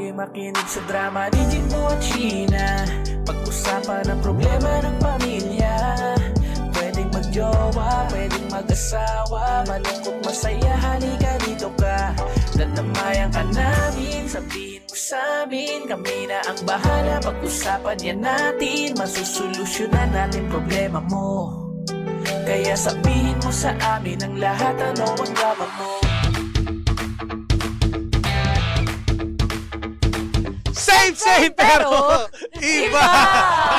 Tuloy makinig sa drama ni Jimbo at Sheena. Pag-usapan ang problema ng pamilya. Pwedeng magjowa, pwedeng mag-asawa. Malungkot, masaya, halika dito ka. Dadamayan ka namin, sabihin mo sa amin. Kami na ang bahala, pag-usapan yan natin. Masusolusyonan natin problema mo. Kaya sabihin mo sa amin ang lahat, ano ang drama mo. Same pero iba.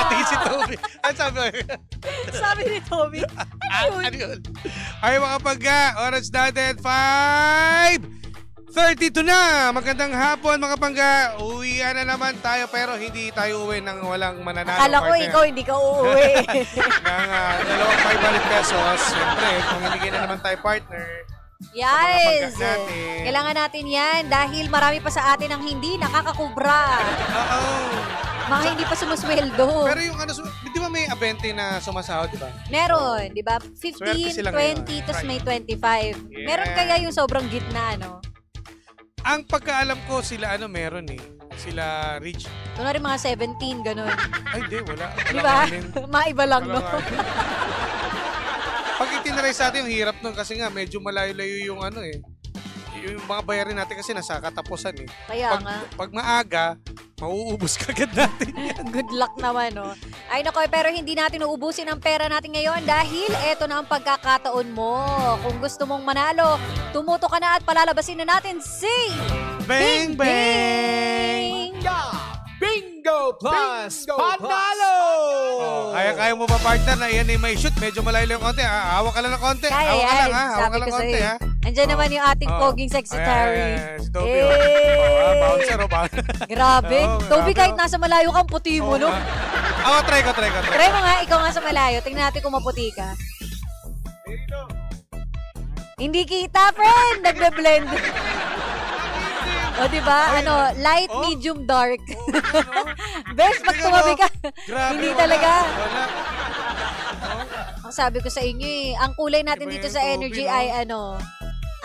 Ating si Toby. Ano sabi? Sabi ni Toby. Ano yun? Ay mga pagka, oras natin 5:32 na. Magandang hapon mga pangga. Uwian na naman tayo pero hindi tayo uwi nang walang mananalo. Akala ko ikaw hindi ka uuwi. Nang dalawang 500 pesos. Siyempre, kung hindi na naman tayo partner. Yes! Kailangan natin yan dahil marami pa sa atin ang hindi nakakakubra. Oo. Mga hindi pa sumusweldo. Pero yung ano, di ba may abente na sumasahod, di ba? Meron, di ba? 15, 20, tapos may 25. Yeah. Meron kaya yung sobrang gitna, ano? Ang pagkaalam ko, sila ano meron eh. Sila rich. Ito na rin mga 17, ganun. Ay, di, wala. Di ba? Maiba lang, no? Pag itinaray sa atin, yung hirap nun kasi nga medyo malayo-layo yung ano eh. Yung mga bayarin natin kasi nasa katapusan eh. Kaya nga. Pag maaga, mauubos kagad natin yan. Good luck naman, no? Ay, nako, pero hindi natin uubusin ang pera natin ngayon dahil eto na ang pagkakataon mo. Kung gusto mong manalo, tumuto ka na at palalabasin na natin si Bang Bang! Bingo Plus Panalo! Oh, kaya mo ba partner na yan ay may shoot? Medyo malayo yung konti. Hawak ka lang ng konti. Kaya Hawak ka lang ha. Hawak sabi ka lang ko konti ha. Andiyan naman yung ating poging secretary. Si Toby. Bouncer o bouncer. Grabe. Toby, kahit nasa malayo kang puti mo, no? Ako, try ko. Try mo nga, ikaw nga sa malayo. Tingnan natin kung maputi ka. Hindi kita, friend. Nagbe-blend. O, diba? Ano, light, medium, dark. Best, pag tumabi ka. Hindi talaga. Ang sabi ko sa inyo eh, ang kulay natin dito sa energy ay ano,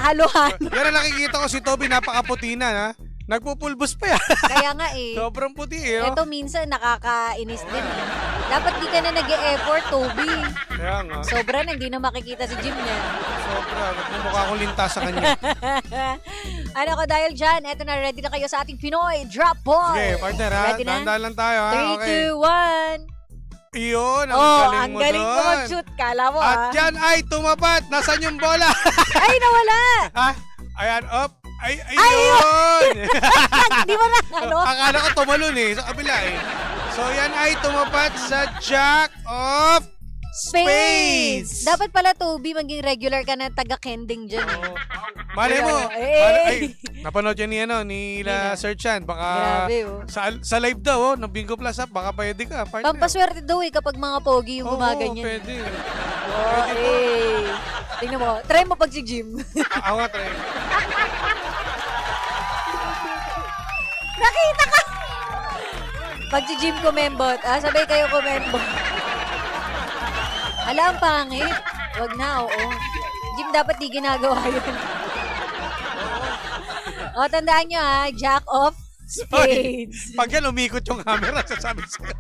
haluhan. Yan ang nakikita ko si Toby, napakaputi na ha. Nagpupulbos pa yan. Kaya nga eh. Sobrang puti eh. Ito minsan nakakainis din eh. Dapat di ka na nag-e-effort, Toby. Kaya nga. Sobra na, hindi na makikita si Jim niya. Sobra. Mukha akong linta sa kanya. Ano ko dahil dyan, eto na, ready na kayo sa ating Pinoy Drop Ball. Okay, partner ha. Ready na? Tandaan lang tayo ha. 3, 2, 1. Iyon, ang galing mo ko mag-shoot. Kala mo At yan ay tumapat. Nasaan yung bola? Ay, nawala. Ha? Ayan, up. Ayun! Di ba na, ano? Akala ko tumalon eh, sa kabila eh. So yan ay tumapat sa Jack of Spades. Dapat pala, Toby, maging regular ka na taga-kending dyan. Oh. Malay mo. Ay, napanood yan ni Sir Chan. Baka grabe, oh. sa live daw, ng Bingo Plus Up, baka pwede ka. Pampaswerte daw eh kapag mga pogi yung gumaganyan. Oo, pwede. Tingnan mo, try mo pag si Jim. Ako nga, try. Nakita ka! Pag si Jim kumembot, sabay kayo kumembot. Alam, pangit. Wag na, oo. Jim, dapat di ginagawa yun. O, tandaan nyo ha, Jack of Spades. Pag yan, umikot yung camera, sasabi sa'yo.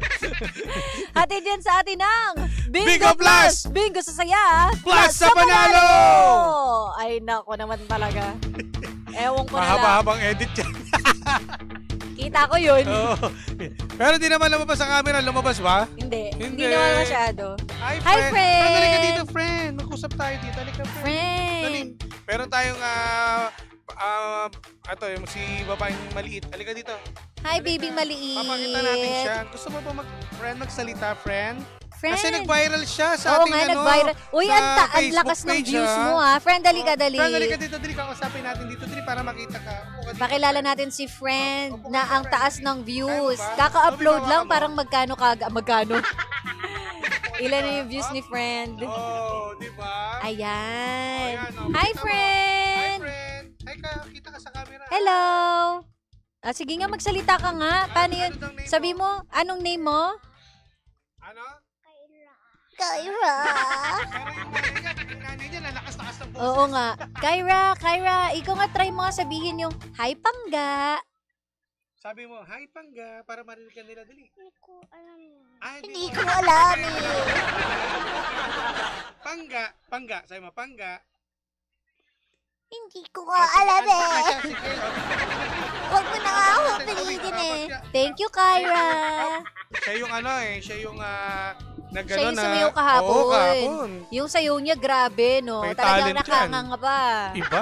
Hati dyan sa atin ang Bingo Plus! Bingo sa saya! Plus sa panalo! Ay, nako naman talaga. Ewan ko na lang. Mahaba-habang edit yan. Kita ko yun. Oh. Pero di naman lumabas sa camera. Lumabas ba? Hindi naman masyado. Hi, friend! Dali ka dito, friend. Mag-usap tayo dito. Dali ka, Friend! Dali. Meron tayong, yung si babaeng maliit. Dali ka dito. Hi, baby maliit. Papakita natin siya. Gusto mo ba magsalita, friend? Friend. Kasi nag-viral siya sa Oo ating nga, nag-viral. Uy, ang lakas ng views mo ha. Friend, dali ka, dali. Friend, dali ka dito. Dali ka, usapin natin dito. Dali para makita ka. Pakilala natin si Friend na ang taas ng views. Kaka-upload lang, parang magkano. Ilan na yung views ni Friend? Oh, di ba? Ayan. Oh, Hi, Friend. Hi, friend. Hi ka, kita ka sa camera. Hello. Sige nga, magsalita ka nga. Paano yun? Sabi mo, anong name mo? Ano? Kyra. Pero yung nanay niya, lalakas-lakas ng boses. Oo nga. Kyra, ikaw nga try mo nga sabihin yung, Hi, Pangga. Sabi mo, hi Pangga, para marinig ka nila dali. Hindi ko alam. Hindi ko alam eh. Pangga, sabi mo, Pangga. Hindi ko alam eh. Sige. Huwag mo na nga ako pilitin eh. Thank you, Kyra. Siya yung siya yung Siya yung sumayaw kahapon. Oo, kahapon. Yung sayaw niya, grabe, no? May Talagang talent nakanganga pa. Iba.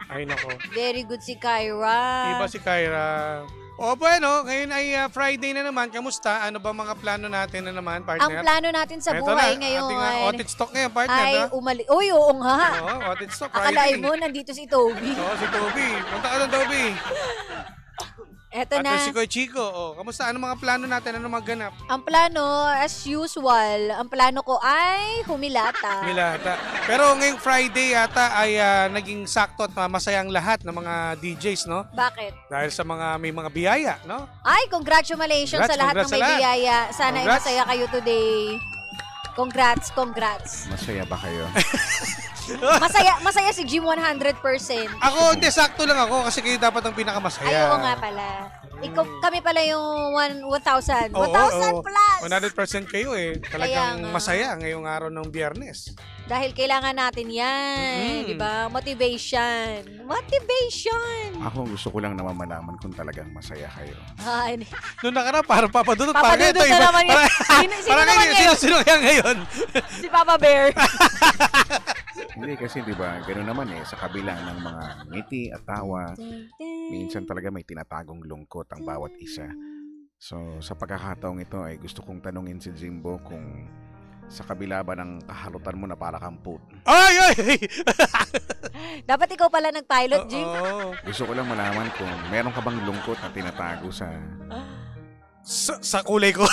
Ay, nako. Very good si Kyra. Iba si Kyra. O, bueno, ngayon ay Friday na naman. Kamusta? Ano ba mga plano natin na naman, partner? Ang plano natin sa buhay ngayon ating otted stock ngayon, partner. ay Uy, oo nga. Oo, otted stock, Friday. Akalain mo, nandito si Toby. Oo, si Toby. Punta ka doon, Toby. Eto At na. si Kuya Chico. O, kamusta? Ano mga plano natin? Ano maganap? Ang plano, as usual, ang plano ko ay humilata. Milata. Pero ngayong Friday yata ay naging sakto at masayang lahat ng mga DJs, no? Bakit? Dahil sa may mga biyaya, no? Ay, congratulations sa lahat ng may biyaya. Sana ay Congrats. masaya kayo today. Congrats. Masaya ba kayo? Masaya si Jim 100%. Ako, hindi, sakto lang ako kasi kayo dapat ang pinakamasaya. Ay, oo nga pala. Kami pala yung 1,000. 1,000 Oo. plus! 100% kayo eh. Talagang Kaya nga. masaya ngayong araw ng Biyernes. Dahil kailangan natin yan. Di ba? Motivation. Ako gusto ko lang naman malaman kung talagang masaya kayo. Ay, Noong nakaraan, parang papadudot. Papadudot na naman yun. Sino naman yun? Sino kaya ngayon? si Papa Bear. Hindi kasi 'di ba, gano'n naman sa kabila ng mga ngiti at tawa, minsan talaga may tinatagong lungkot ang bawat isa. So sa pagkakataong ito ay gusto kong tanungin si Jimbo kung sa kabila ba ng kahalutan mo na para kang put. Ay! Dapat ikaw pala nag-pilot, Jim. Oo. Gusto ko lang malaman kung meron ka bang lungkot na tinatago sa... Sa kulay ko.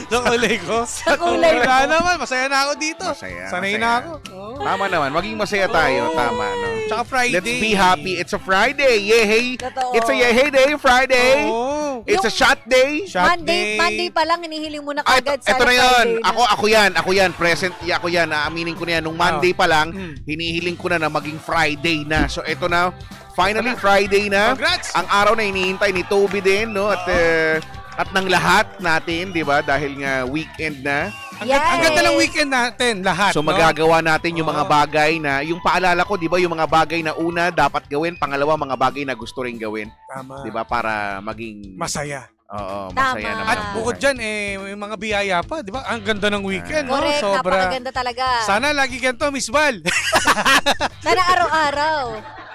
Sa kulay ko. Sa kulay mo. Wala naman, masaya na ako dito. Masaya, Sanay masaya. na ako. Oo. Tama naman, maging masaya tayo. Tama, no? Tsaka Friday. Let's be happy. It's a Friday. Yehey! Totoo. It's a yehey day, Friday! Oo. It's a shot day! Shot day. Monday pa lang, hinihiling mo na Ay, kagad ito sana na yun. Friday Ako yan. Present, ako yan. Aaminin ko na yan. Nung Monday pa lang, hinihiling ko na maging Friday na. So, ito na. Finally, Friday na. Congrats! Ang araw na hinihintay ni Toby din, no? At ng lahat natin, di ba? Dahil nga weekend na. Ang ganda ng weekend natin, lahat. So, no? magagawa natin yung mga bagay na, yung paalala ko, di ba? Yung mga bagay na una, dapat gawin. Pangalawa, mga bagay na gusto rin gawin. Tama. Di ba? Para maging... Masaya. Oo, masaya Tama. naman At ang bukod buhay. dyan, may mga biyaya pa, di ba? Ang ganda ng weekend, no? Correct, Sobra. napakaganda talaga. Sana lagi ganito, Miss Val. Sana araw-araw.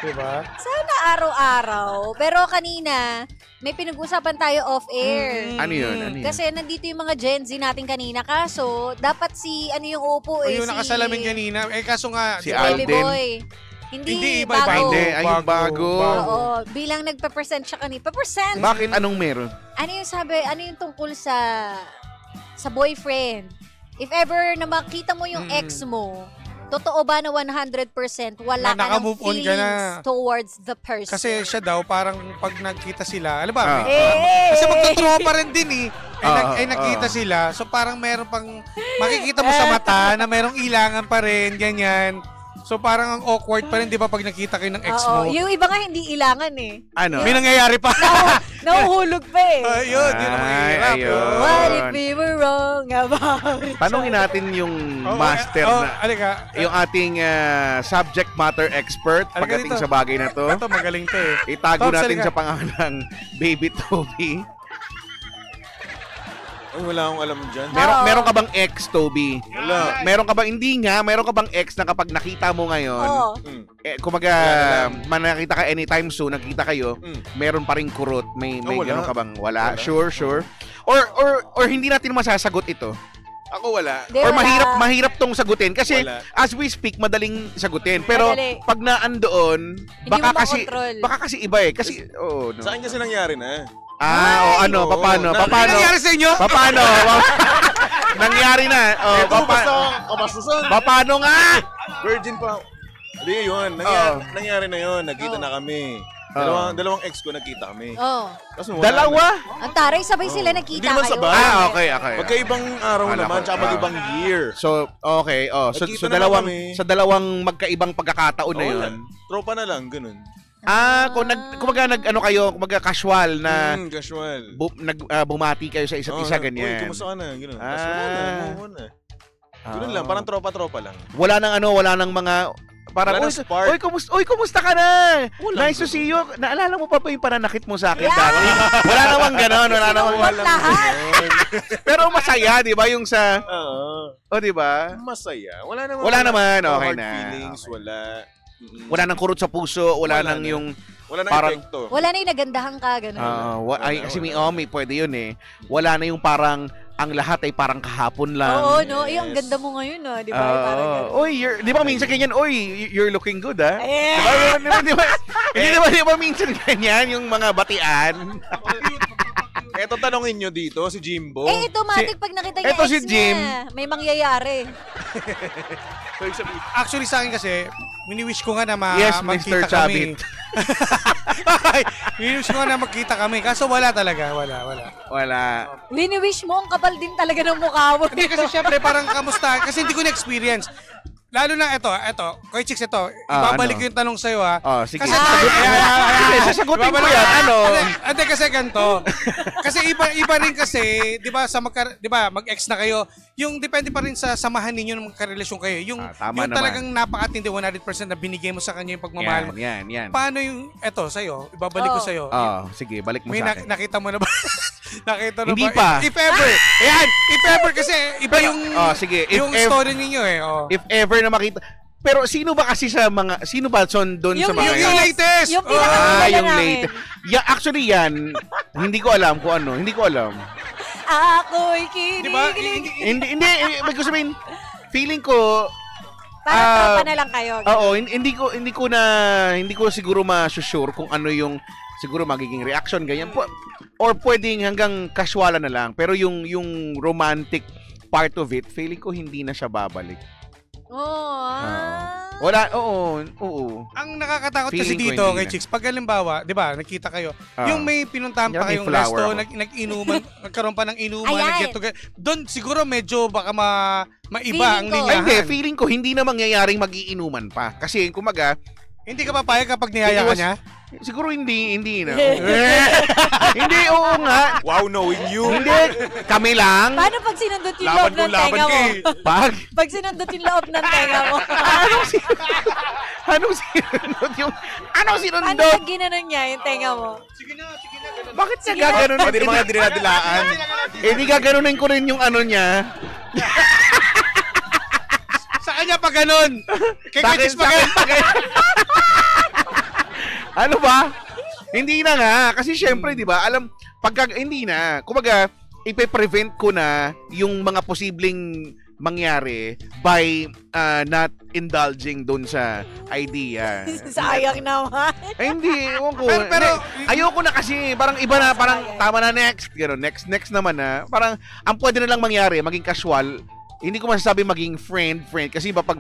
Diba? Sana araw-araw. Pero kanina, may pinag-usapan tayo off-air. Ano yun? Kasi nandito yung mga Gen Z natin kanina. Kaso, dapat yung upo Yung nakasalamin kanina. Kaso nga, Si Baby Alden. boy. Hindi, iba, bago. Hindi, ay yung bago. Oo, bilang nagpa-present siya kanina. Pa-present! Bakit? Anong meron? Ano yung sabi, ano yung tungkol sa boyfriend? If ever na makita mo yung ex mo, totoo ba na 100% wala ka ng Naka-move on ka na. feelings towards the person? kasi siya daw, parang pag nagkita sila, alam ba? Eh! Kasi magtutropa rin din eh. Nakita ah. sila. So parang meron pang, makikita mo sa mata na merong ilangan pa rin, ganyan. So parang ang awkward pa rin, di ba, pag nakita kayo ng ex mo? Yung iba nga hindi ilangan eh. Ano? May nangyayari pa. Nahuhulog pa eh. Ayun, yun ang mahirap. ayun. What if we were wrong about it? Tanungin natin yung master na, Alika. yung ating subject matter expert Ano pagdating ganito? sa bagay na to. Ito, magaling to eh. Itago Tops, natin halika. sa pangalang Baby Toby. Ay, wala akong alam dyan. Meron ka bang ex, Toby? Wala. Meron ka bang, hindi nga, meron ka bang ex na kapag nakita mo ngayon, Oo. kumaga, nakita ka anytime soon, nakita kayo, meron pa ring kurot, may wala. gano'n ka bang, wala? Wala. Sure. Or hindi natin masasagot ito. Ako wala. Di, Or wala. mahirap tong sagutin kasi Wala. as we speak madaling sagutin pero Madali. pag naandoon Hindi baka mo kasi makontrol. iba eh kasi no. Sa akin kasi nangyari na. Paano Oo, paano Ano nangyari sa inyo? paano nangyari na paano nga Virgin pa. Hindi yun. Nangyari na yun. Nagkita na kami. Dalawang ex ko nagkita kami. Oh. Kaso wala dalawa Ang taray, sabay sila nakita Hindi naman kayo. sabay. okay Magkaibang araw Wala naman, ko. tsaka mag-ibang year. so okay so Nagkita na dalawang kami. sa dalawang magkaibang pagkakataon na Oo, yun Tropa na lang, ganun. Kumbaga casual na Casual. bumati kayo sa isa't isa, Uy, ganyan. kumusta ka na? Ganun. Tapos wala na, move on na. Ganun lang, parang tropa-tropa lang. Wala nang mga parang, Wala nang spark. Kumusta ka na? Wala. Nice to see you. Naalala mo pa ba yung pananakit mo sa akin dati? Wala namang ganon. Sinuwat lahat. Pero masaya, di ba? Yung sa, Oo. di ba? Masaya. Wala naman, okay hard na. feelings, Okay. wala. Wala nang kurot sa puso, wala Wala nang na. yung, Wala na Parang- epekto. Wala na yung nagandahan ka, gano'n. kasi may pwede yun eh. Wala na yung parang, ang lahat ay parang kahapon lang. Oo, no? Ang Yes. ganda mo ngayon, di ba? Parang gano'n. Di ba minsan ganyan, you're looking good, ha? Eh. Di ba minsan ganyan yung mga batian? Eto tanongin nyo dito, si Jimbo. Ito, Matik, pag nakita niya Eto ex si Jim. niya, may mangyayari. Actually sa akin kasi, wini-wish ko nga na Yes, magkita Mr. Chabit. kami. Wini-wish ko nga na magkita kami. Kaso wala talaga. Wala. Wini-wish mo, ang kapal din talaga ng mukha mo. Hindi kasi syempre parang kamusta. Kasi hindi ko na-experience. Lalo na ito, Koy Chicks, ito. Ibabalik ko yung tanong sa'yo, ha. Sige. Kasi, Sige, sasagutin ko yan. Hindi kasi ganito. Kasi iba rin kasi, 'di ba, mag-ex na kayo, yung depende pa rin sa samahan ninyo ng magkarelasyon kayo. Yung tama naman. talagang napakatindi 100% na binigay mo sa kanya yung pagmamahal mo. Yan. Paano yung sa'yo? Ibabalik ko sa'yo. Sige, balik mo May sa akin. nakita mo na ba? Nakita na Hindi ba? pa. If ever. Ayan, if ever kasi iba yung sige. yung story ninyo eh. If ever na makita. Pero sino ba kasi sino ba doon sa mga Yung latest. Yung pinaka yung late. Actually yan, hindi ko alam kung ano. Hindi ko alam. Ako'y Diba? kinikilig. Hindi. Ibig ko sabihin, feeling ko, Parang tropa na lang kayo. hindi ko siguro ma-sure kung ano yung siguro magiging reaction, ganyan. Or pwedeng hanggang casualan na lang. Pero yung romantic part of it, feeling ko hindi na siya babalik. Wala, oo. Ang nakakatakot kasi Feeling ko dito hindi kay na. Chicks, pag halimbawa, 'di ba, nakita kayo, yung may pinuntahan Yan, pa may kayong flower resto, ako. nag-inuman, nagkaroon pa ng inuman, Ayan. nag-get together. Doon siguro medyo baka maiba ang Feeling ko. linyahan. Hindi, feeling ko hindi na mangyayaring magiinuman pa. Kasi kumaga, Hindi ka papayag kapag niyaya ka Iwas- niya? siguro hindi na. Hindi, oo nga. Wow, knowing you. Hindi, kami lang. Paano pag sinundot yung loob ng tenga mo? Pag, Pag sinundot yung loob ng tenga mo. anong sinundot yung, anong Ano sinundot? pag ginanon niya yung tenga mo? Sige na. Bakit niya gaganon? Pwede naman nga dinadilaan. Di gaganunin ko rin yung ano niya. Sa kanya pa ganun. Kay Sa Chicks pa akin, ganun. Ano ba? Hindi na nga. Kasi syempre, di ba, hindi na. Kumaga, ipe-prevent ko na yung mga posibleng mangyari by not indulging dun sa idea. Sayang naman. Ay, hindi. Ewan ko. Pero- Hindi. Ayoko na kasi. Parang iba na. Parang tama na next. Gano'n. Next naman na. Parang ang pwede na lang mangyari, maging casual. Hindi ko masasabi maging friend. Kasi iba pag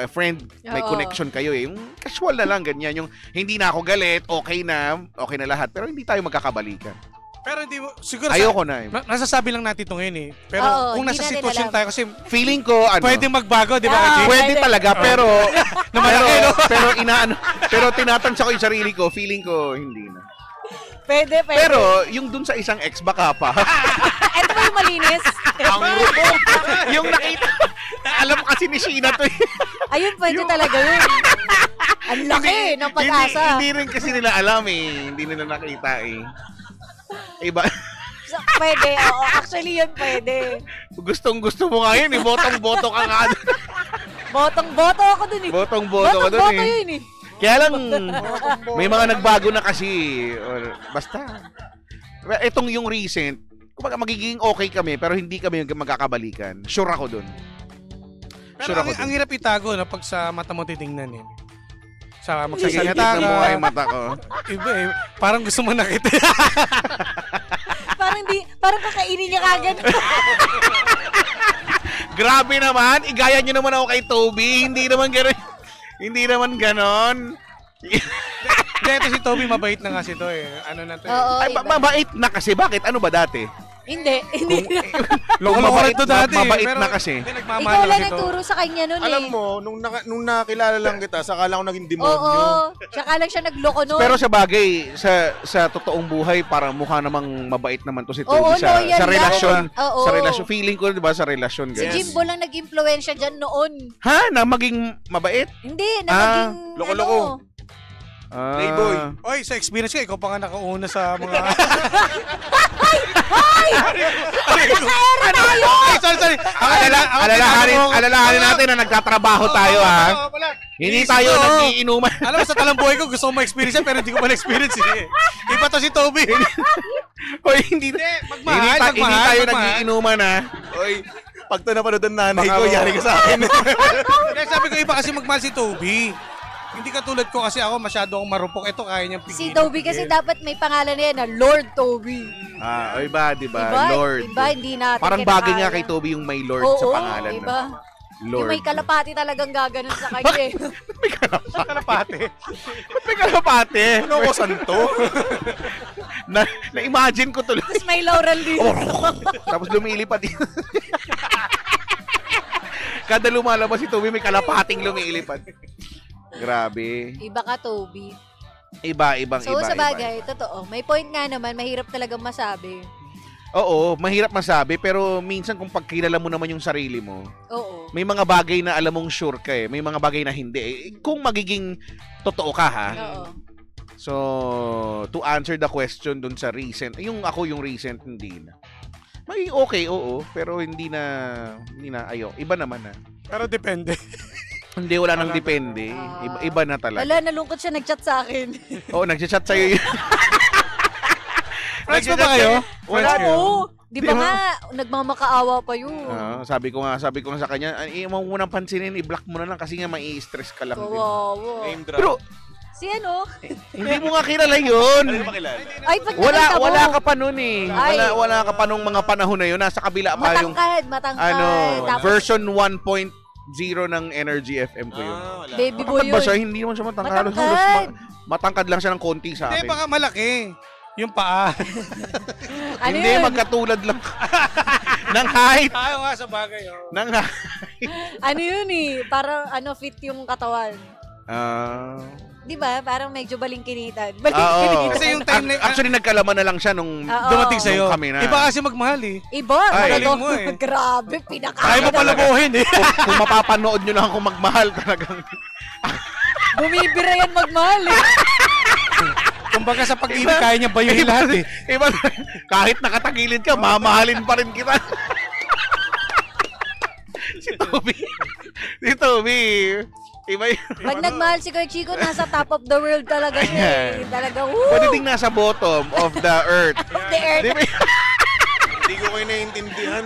friend, may Oo. connection kayo eh. Yung casual na lang, ganyan. Yung hindi na ako galit, okay na lahat. Pero hindi tayo magkakabalikan. Pero hindi mo, siguro Ayoko na eh. nasasabi lang natin ito ngayon eh. Pero Oo, kung hindi nasa natin sitwasyon alam. tayo kasi Feeling ko, pwede magbago, di ba? Ah, Kay Chicks? pwede talaga, pero Namalaki, no? pero tinatansa ko yung sarili ko, feeling ko hindi na. Pwede. Pero yung dun sa isang ex baka pa. Ito ba yung malinis? Ang rupo. Yung nakita. Alam kasi ni Sheena to. Ayun, pwede talaga yun. Ang laki ng pag-asa. Hindi rin kasi nila alam eh. Hindi nila nakita eh. Iba. Pwede, oo. Actually, yun pwede. Gustong-gusto mo nga yun eh. Botong-boto ka nga dun. Botong-boto ako dun eh. Botong-boto ka dun Botong-boto eh. yun eh. Kaya lang, may mga nagbago na kasi. Or, basta. Itong yung recent, kumbaga magiging okay kami pero hindi kami magkakabalikan. Sure ako dun. Pero ang hirap itago na pag sa mata mo titingnan eh. Sa Sige, magsasalita tignan mo nga yung ka. mata ko. Iba eh. Parang gusto mo nakita. Parang kakainin niya kagad. Grabe naman. Igaya nyo naman ako kay Toby. Hindi naman gano'n. Hindi naman gano'n. Dito si Toby mabait na kasi to eh. Ano na to eh. Oo, Ay, iba. mabait na kasi. Bakit? Ano ba dati? Hindi. Loko-loko ito dati. Mabait pero na kasi. Hindi, Ikaw nagmamahal lang kasi ito. nagturo sa kanya nun Alam eh. mo, nung nakilala lang kita, saka lang ako naging demonyo. Oo. Tsaka lang siya nagloko nun. Pero sa bagay, sa totoong buhay, parang mukha namang mabait naman to si Toby Oo, sa loyal lang. relasyon. Oo. Sa relasyon. Feeling ko, di ba, sa relasyon. Si ganyan. Jimbo lang nag-impluensya dyan noon. Ha? Na maging mabait? Hindi, na Ah, maging loko-loko. Playboy. Oy, sa experience ko, ikaw pa nga nakauna sa mga... Sorry. Alalahanin natin na nagtatrabaho tayo, ha? Hindi tayo nag-iinuman. Alam mo, sa talang buhay ko, gusto ko ma-experience yan, pero hindi ko pa na-experience eh. Iba to si Toby. Hoy, hindi magmahal. tayo nag-iinuman, ha? Oy, pag ito napanood ng nanay Baka ko, mo- yari ka sa akin. Kaya sabi ko, iba kasi magmahal si Toby. Hindi katulad ko kasi ako masyado akong marupok. Ito kaya niyang Si pigilan. Toby kasi dapat may pangalan na yan na Lord Toby. O iba, di ba? Iba, Lord. iba, hindi natin Parang bagay nga kinakaya. kay Toby yung may Lord sa Oo, pangalan. iba. Lord. Yung may kalapati talagang gaganon sa kanya eh. May kalapate. Kalapate. Ba't may kalapate? Ano ko, santo? Na-imagine ko tuloy. Tapos may laurel dito. Tapos lumilipad din. Kada lumalabas si Toby, may kalapating lumilipad. Grabe. Iba ka, Toby. Ibang So, iba. sa bagay, totoo. May point nga naman, mahirap talagang masabi. Oo, mahirap masabi, pero minsan kung pagkilala mo naman yung sarili mo, Oo. may mga bagay na alam mong sure ka eh. May mga bagay na hindi. Kung magiging totoo ka ha. Oo. So, to answer the question dun sa recent, yung recent, hindi na. May okay, oo, pero hindi na ayo. Iba naman na. Pero depende. Hindi, wala nang depende. Iba na talaga. Wala, nalungkot siya nag-chat sa akin. Oo, nag-chat sa'yo yun. Friends mo ba kayo? Wala Friends kayo? Oo. Di ba Di ba? nga, nagmamakaawa pa yun. Sabi ko nga sa kanya, mo munang pansinin, i-block mo na lang kasi nga mai-stress ka lang din. Kawawa. Name drop. Pero, Si ano? hindi mo nga kilala yun. Ano ba kilala? Ay, pag nakita mo. Wala ka pa nun eh. Ay. Wala ka pa nung mga panahon na yun. Nasa kabila pa yung Matangkad. Tapos, version 1.0 ng Energy FM ko yun. Wala. baby boy Matangkad ba yun. siya? Hindi naman siya matangkad. Matangkad. Matangkad lang siya ng konti sa Hindi, akin. baka malaki. Yung paa. Ano Hindi, yun? magkatulad lang. ng height. Tayo nga sa bagay. Oh. Ng height. Ano yun eh? Parang fit yung katawan. Di ba? Parang medyo balingkinitan. Oo. Kasi yung time na... Actually, nagkalaman na lang siya nung Oo. dumating sa'yo. Nung kami na. Iba kasi magmahal eh. Iba, Ay. Galing mo eh. Grabe, Kaya pinakaya mo palabuhin eh. kung mapapanood nyo lang kung magmahal talagang. Bumibira yan magmahal eh. Kumbaga sa pag-ibig, kaya niya bayuhin lahat eh. Iba, kahit nakatagilid ka, mamahalin pa rin kita. si Toby, iba yun. Pag nagmahal si Kuya Chico, nasa top of the world talaga siya eh. Talaga, Pwede ding nasa bottom of the earth. of the earth. Di ba? Hindi ko kayo naiintindihan.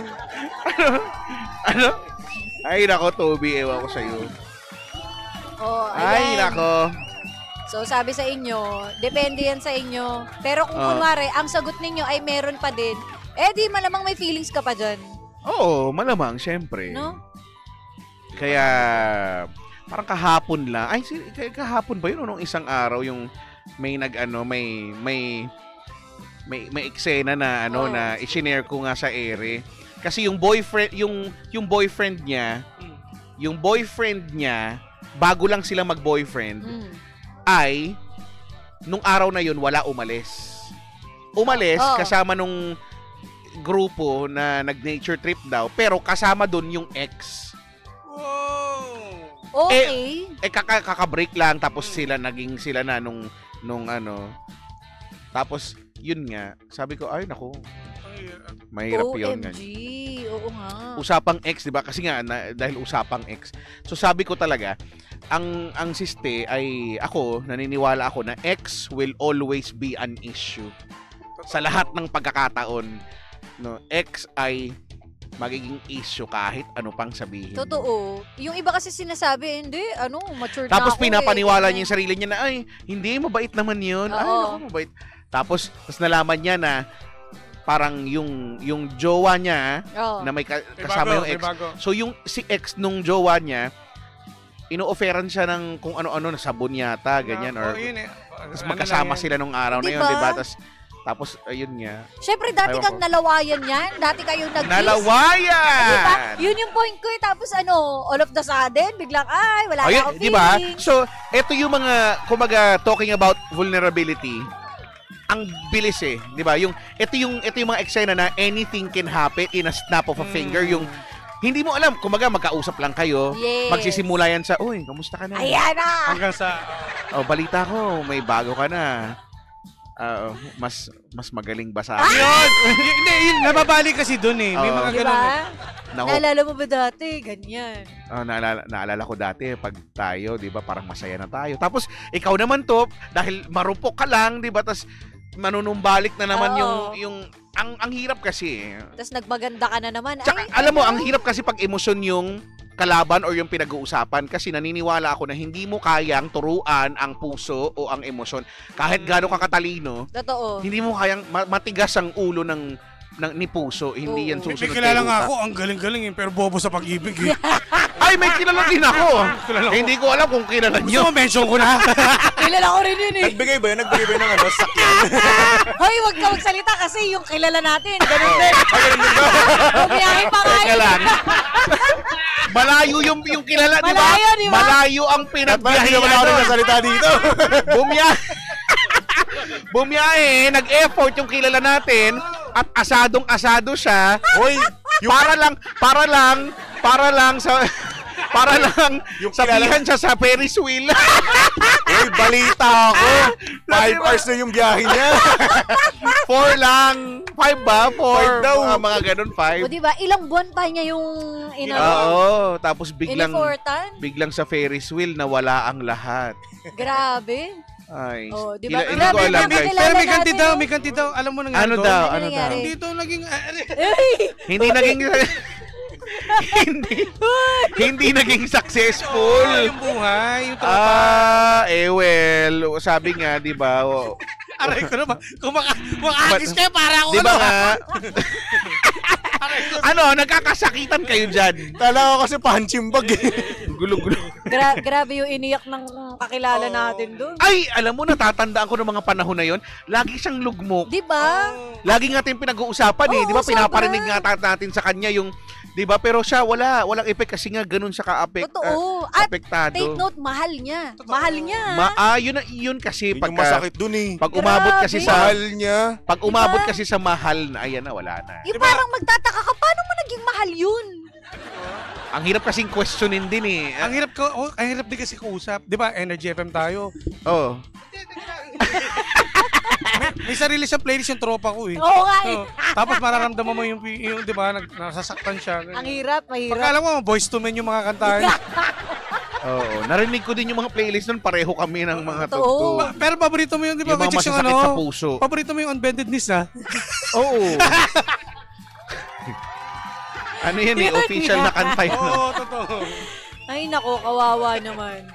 Ano? Ay, nako, Toby, ewan ko sa'yo. Oh, Ay, ayan. nako. So, sabi sa inyo, depende yan sa inyo. Pero kung kunwari, ang sagot ninyo ay meron pa din, di malamang may feelings ka pa dyan. Oo, malamang, syempre. No? Kaya, parang kahapon lang. Ay, kahapon ba yun? O nung isang araw, yung may may eksena na Oo. na i-share ko nga sa ere. Kasi yung boyfriend niya, bago lang sila mag-boyfriend, ay nung araw na yun wala umalis. Oo. Kasama nung grupo na nag-nature trip daw, pero kasama dun yung ex. Wow! Okay. Kaka-break lang tapos naging sila na nung tapos yun nga, sabi ko ay nako, mahirap yun nga. OMG. Oo nga. Usapang ex, 'di ba? Kasi nga dahil usapang ex. So sabi ko talaga, ang siste ay naniniwala ako na ex will always be an issue. Sa lahat ng pagkakataon, no, ex ay magiging issue kahit ano pang sabihin. Totoo. Yung iba kasi sinasabi, hindi, mature na Tapos ako pinapaniwala eh. niya yung sarili niya na, ay, hindi, mabait naman yun. Ay, Oo. naku, mabait. Tapos nalaman niya na parang yung jowa niya Oo. na may kasama yung ex. So si ex nung jowa niya, ino-offeran siya ng kung ano-ano na sabon yata, ganyan. Or, yun eh. tapos magkasama sila nung araw na yun, Diba? diba? Tapos Tapos, ayun nga. Siyempre, dati Ewan kang ko. nalawayan yan. Dati kayong nag-kiss. Nalawayan! Diba? Yun yung point ko eh. Tapos all of the sudden, biglang, wala na Ayun, akong di ba? feeling. So, ito yung mga, kumaga, talking about vulnerability, ang bilis eh, di ba? Ito yung mga eksena na anything can happen in a snap of a finger. Yung, hindi mo alam, kumaga, magkausap lang kayo. Yes. Magsisimula yan sa, uy, kamusta ka na? Ayan na! Hanggang sa... Balita ko, may bago ka na. Mas magaling ba sa Yun! Hindi, yun, nababalik kasi dun eh. May Oo. mga Di ganun eh. ba? Nako, Naalala mo ba dati? Ganyan. naalala ko dati pag tayo, 'di ba, parang masaya na tayo. Tapos ikaw naman to dahil marupok ka lang, 'di ba? Tas manunumbalik na naman Oo. yung ang hirap kasi. Tapos nagmaganda ka na naman. Tsaka, alam mo, ang hirap kasi pag emosyon yung kalaban or yung pinag-uusapan kasi naniniwala ako na hindi mo kayang turuan ang puso o ang emosyon. Kahit gaano ka katalino, Totoo. hindi mo kayang matigas ang ulo ni puso. Hindi yan Oo. May susunod. kilala kay nga utak. ako, ang galing-galing eh, pero bobo sa pag-ibig eh. Ay, may kilala din ako. Kilala ko. Hindi ko alam kung kilala Gusto niyo. mo mention ko na? Kilala ko rin yun eh. Nagbigay ba yun? Nagbigay ba yun ng sakyan? Hoy, wag ka magsalita kasi yung kilala natin. Ganun din. Bumiyahe pa nga Teka yun. lang. Malayo yung kilala, di ba? Malayo, di ba? Malayo ang Bakit hindi pinagbiyahe. naman ako nagsasalita dito? Bumiyahe, nag-effort yung kilala natin at asadong-asado siya. Hoy, Para lang Yung sabihan siya sa Ferris wheel. Hoy, balita ako. 5 hours na yung biyahe niya. 4 lang. 5 ba? 4. Five daw. Mga ganun, O 5. diba, ilang buwan pa niya yung Oo. Tapos biglang in-effortan? sa Ferris wheel nawala ang lahat. Grabe. Ay. Oh, di ba? Hindi ko Grabe, alam, grabe, guys. kilala Pero may kanti natin, daw, no? may kanti daw. Alam mo nangyari Ano doon? daw? Ano Ano daw? nangyari? Hindi ito naging... Hindi naging hindi naging successful. yung buhay, yung tropa. Well, sabi nga, 'di ba? Aray ko naman. Kung makakis kayo, para ako 'Di ba nga? Nagkakasakitan kayo diyan. Tala ko kasi punching bag eh. Gulo-gulo. Grabe yung iniyak ng kakilala natin doon. Ay, alam mo, natatandaan ko ng mga panahon na 'yon. Lagi siyang lugmok. Di ba? Lagi natin pinag-uusapan eh, Oo, 'di ba? sobra. Pinaparinig nga natin sa kanya yung 'di ba? Pero siya walang effect kasi nga ganun siya Totoo. At apektado. take note, mahal niya. Mahal niya. Yun kasi Yun pag yung masakit dun eh. pag umabot kasi Grabe. sa Mahal niya. pag umabot Diba? kasi sa mahal na ayan na wala na. Yung parang magtataka ka, paano mo naging mahal yun? Ang hirap kasing questionin din eh. Ang hirap din kasi kausap. Di ba, Energy FM tayo. Oh. May sarili siyang playlist yung tropa ko eh. Oo nga eh. Oo. Tapos mararamdaman mo yung di ba, nasasaktan siya. Ang hirap, mahirap. Pagkala mo, Boyz II Men yung mga kantahan. Oo. Narinig ko din yung mga playlist nun, pareho kami ng mga Totoo. tugtog. Pero paborito mo yun, di ba? Yung mga Chicks, masasakit sa puso. Paborito mo yung Unbended Knees, ha? Oo. Ano yan eh, Yun official na yan. kanta yun. Oo, totoo. Ay, nako, kawawa naman.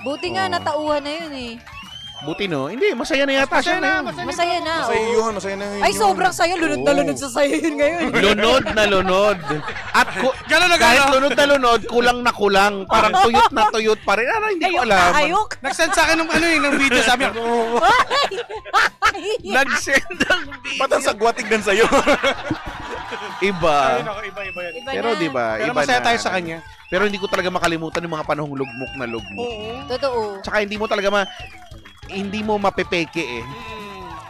Buti nga Oo. natauhan na yun eh. Buti no? Hindi, masaya na yata siya na yun. Masaya na. Masaya oo. yun, masaya na yun. Ay, sobrang saya. Lunod na Oo. lunod sa sayo yun ngayon. Lunod na lunod. At Gano'n na kahit gano'n. lunod na lunod, kulang na kulang. Parang tuyot na tuyot pa rin. Hindi ko Ayok alam. na ayok. Nag-send sa akin ng video, sabi niya, Nag-send ng video. Ba't ang sagwatig din sa'yo? Iba. iba yan. Iba Pero na. di ba? Pero Iba masaya na. tayo sa kanya. Pero hindi ko talaga makalimutan yung mga panahong lugmok na lugmok. Oo. Totoo. Tsaka hindi mo talaga hindi mo mapepeke eh.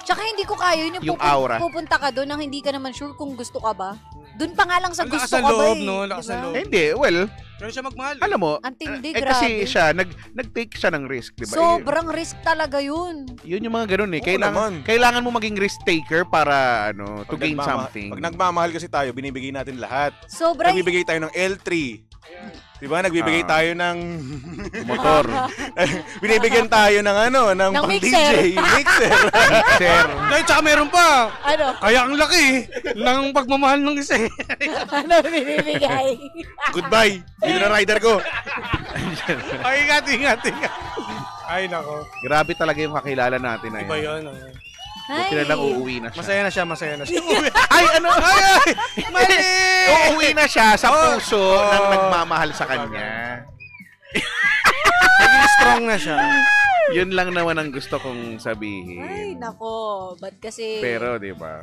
Tsaka hindi ko kaya yun Yung aura. pupunta ka doon nang hindi ka naman sure kung gusto ka ba. Doon pa nga lang sa Ang gusto lakas ng ka ba loob, eh. no? Lakas ng Diba? loob. Hindi, well, Pero siya magmahal. alam mo, Ang tindi, kasi grabe. siya, nag-take siya ng risk, di ba? Sobrang risk talaga yun. Yun yung mga ganun eh. Oo naman. Kailangan mo maging risk taker para to gain something. Pag nagmamahal kasi tayo, binibigay natin lahat. Sobrang... Nagbibigay tayo ng L3. Diba? Nagbibigay tayo ng... motor, Binibigyan tayo ng ng Ng pang mixer. DJ. Mixer. mixer. Dahil tsaka meron pa. Ano? Kaya ang laki ng pagmamahal ng isa eh. Ano binibigay? Goodbye. Dito na rider ko. Ay, ingat. Ay, nako. Grabe talaga yung kakilala natin na Iba yun. yun. Buti na lang uuwi na siya. Masaya na siya. Ay, ano? Mali! Uuwi na siya sa puso ng nagmamahal sa kanya. Naging strong na siya. Yun lang naman ang gusto kong sabihin. Ay, nako. Ba't kasi... Pero, di ba?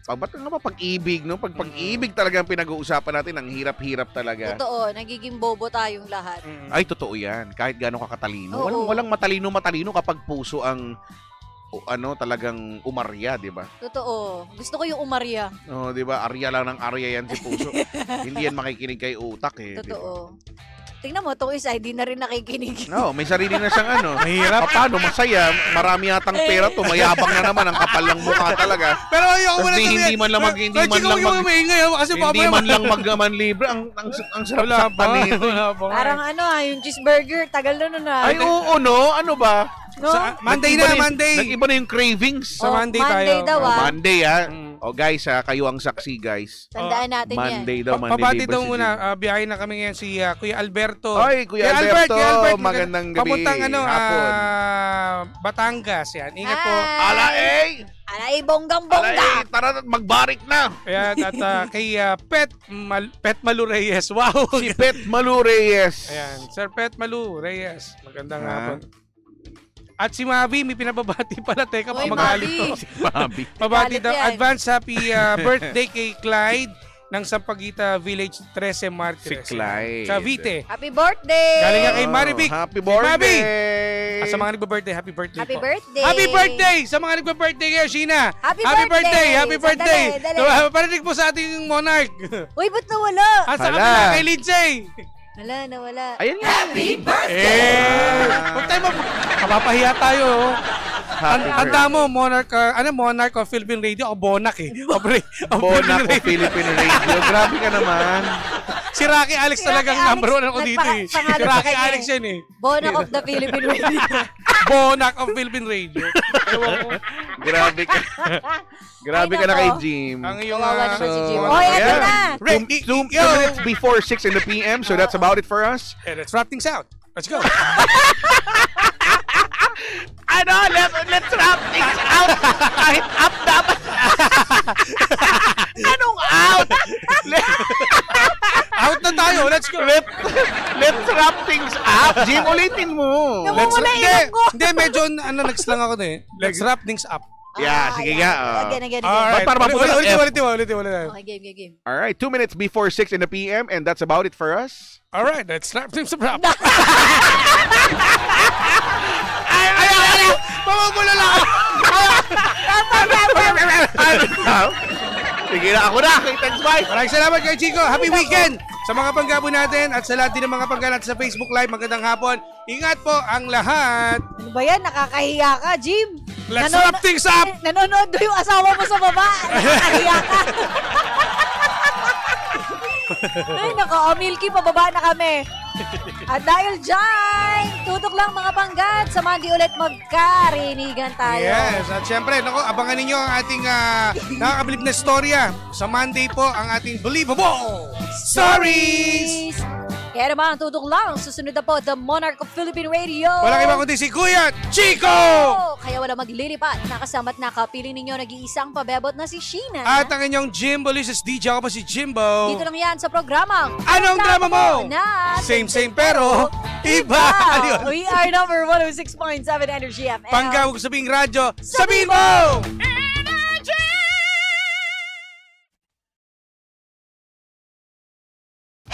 Ba't nga ba pag-ibig, no? Pag-ibig talaga ang pinag-uusapan natin, ang hirap-hirap talaga. Totoo, nagiging bobo tayong lahat. Ay, totoo yan. Kahit gano'n ka katalino. Oo. Walang matalino kapag puso ang talagang umarya, di ba? Totoo. Gusto ko yung umarya. Oh, di ba? Arya lang ng arya yan si puso. Hindi yan makikinig kay utak eh. Totoo. Tingnan mo, itong isa, hindi na rin nakikinig. No, may sarili na siyang Mahirap. Paano? Masaya. Marami yatang pera. Tumayabang na naman. Ang kapal ng mukha talaga. Pero ayoko mo na hindi man lang libre. Ang sarap saktan nito. Parang yung cheeseburger, tagal na nun Ay, oo, no? Ano ba? No? Monday. Nag-iba na yung cravings. Sa Monday tayo. Monday daw Monday, O guys, kayo ang saksi, guys. Tandaan natin Monday yan. daw, Monday Pabati libre daw si muna. Jim. Biyahe na kami ngayon si Kuya Alberto. Ay, Kuya Alberto. Magandang gabi. Papuntang Hapon. Batangas. Yan. Ingat po. Alay! Alay, bonggang-bongga. Tara, magbarik na. Ayan, at kay Pet Malu Reyes. Wow. Si Pet Malu Reyes. Ayan, Sir Pet Malu Reyes. Magandang hapon. At si Mavi, may pinababati pala. Teka, Uy, magalit Mavi. to. Si Bobby. Pabati Galit daw. yan. Advance happy birthday kay Clyde ng Sampaguita Village 13 Si Martires. Clyde. Cavite. Happy birthday! Galing nga kay Marivic. Happy Si Mavi. birthday. Sa mga nagbe-birthday, happy birthday Happy po. birthday! Happy birthday sa mga nagbe-birthday kayo, Sheena. Happy birthday! birthday! Happy birthday! Dali. Parinig po sa ating monarch. Uy, ba't nawala? Sa Hala. kapila kay Lindsay. Wala, nawala. Ayan nga. Huwag tayo kapapahiya tayo. Happy Anda mo, Monarch of Philippine Radio o Bonac eh. Bonac o Philippine Radio. Grabe ka naman. Si Rocky Alex Si talagang Rocky number Alex, 1 ako dito eh. Si nagpangalan pa Rocky kanya Alex eh. yan eh. Bonac of the Philippine Radio. Bonac of Philippine Radio. Ewan ko. Grabe ka. Grabe Ay, ka na nako. kay Jim. Ang iyong Kawawa naman si Jim. So, Oy, eto yeah. na. 2 minutes before 6 in the PM. So that's about it for us. Let's wrap things out. Let's go. Let's wrap things out. Kahit up dapat. Anong out? Out na tayo. Let's go. Let's wrap things up. Jim, ulitin mo. Hindi, medyo nagslang ako na eh. Let's wrap things up. Yeah, sige nga. Again. Alright. Para mapunta sa Ulitin mo. Okay, game. Alright, 2 minutes before 6 in the PM, and that's about it for us. Alright, let's wrap things up. Mamamula lang ako. Sige na, ako na. Thanks, bye. Maraming salamat kay Chico. Happy weekend sa mga panggabo natin at sa lahat din ng mga pangga natin sa Facebook Live. Magandang hapon. Ingat po ang lahat. Ano ba yan? Nakakahiya ka, Jim. Let's wrap things up. Nanonood doon yung asawa mo sa baba. Nakakahiya ka. Ay, nako. Milky, pababa na kami. At dahil dyan, tutok lang mga panggat. Sa Monday ulit magkarinigan tayo. Yes, at syempre, abangan ninyo ang ating nakakabilib na storya. Sa Monday po, ang ating Believable Stories! Kaya naman, tutok lang. Susunod na po, The Monarch of Philippine Radio. Walang iba kundi si Kuya Chico! Kaya wala maglilipat. Nakasama't nakapili ninyo nag-iisang pabebot na si Sheena. At ang inyong Jimbo Licious DJ, ako po si Jimbo. Dito lang yan sa programang Anong drama mo? Na Same pero iba. We are number 106.7 Energy FM. Pangga, huwag sabing radyo, sabihin mo!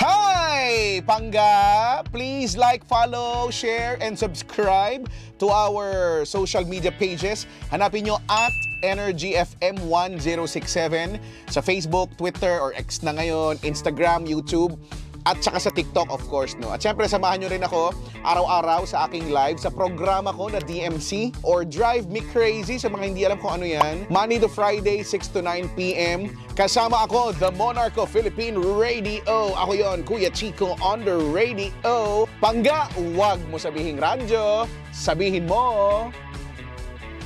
Hi, Pangga! Please like, follow, share, and subscribe to our social media pages. Hanapin nyo at Energy FM 1067 sa Facebook, Twitter, or X na ngayon, Instagram, YouTube, at saka sa TikTok, of course, no? At syempre, samahan nyo rin ako araw-araw sa aking live sa programa ko na DMC or Drive Me Crazy sa mga hindi alam kung ano yan. Monday to Friday, 6 to 9 p.m. Kasama ako, The Monarch of Philippine Radio. Ako yon, Kuya Chico on the radio. Pangga, huwag mo sabihin radyo. Sabihin mo,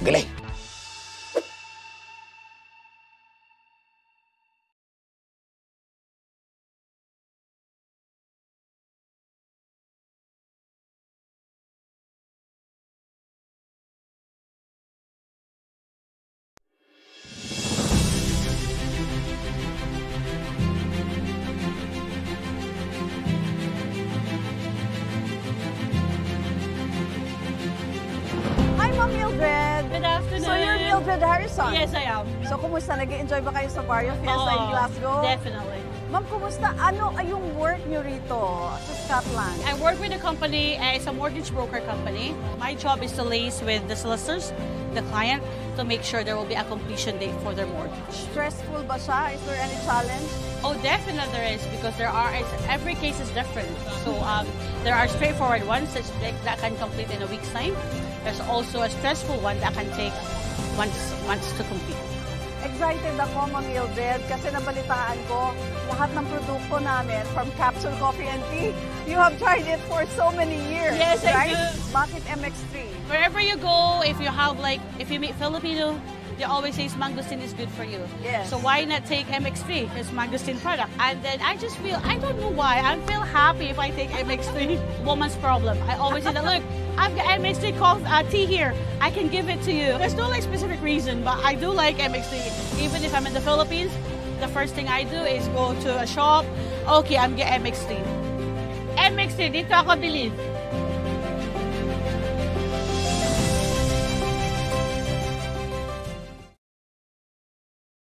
galing! Ma'am Mildred. Good afternoon. So you're Mildred Harrison? Yes, I am. So kumusta? Nag-enjoy ba kayo sa Vario Fiesta in Glasgow? Definitely. Ma'am, kumusta? Ano ay yung work niyo rito sa Scotland? I work with a company, it's a mortgage broker company. My job is to liaise with the solicitors, the client, to make sure there will be a completion date for their mortgage. Stressful ba siya? Is there any challenge? Oh, definitely there is, because every case is different. So there are straightforward ones that can complete in a week's time. There's also a stressful one that can take months to complete. Excited ako, Ma'am Mildred, kasi nabalitaan ko lahat ng produkto namin from Capsule Coffee and Tea. You have tried it for so many years, yes, right? I do. Bakit MX3? Wherever you go, if you meet Filipino, they always say mangosteen is good for you. Yes. So why not take MX3? It's mangosteen product. And then I just feel, I don't know why, I feel happy if I take MX3. Woman's problem. I always say that, look, I've got MX3 tea here. I can give it to you. There's no specific reason, but I do like MX3. Even if I'm in the Philippines, the first thing I do is go to a shop. Okay, I'm getting MX3. MX3, dito ako bilhin.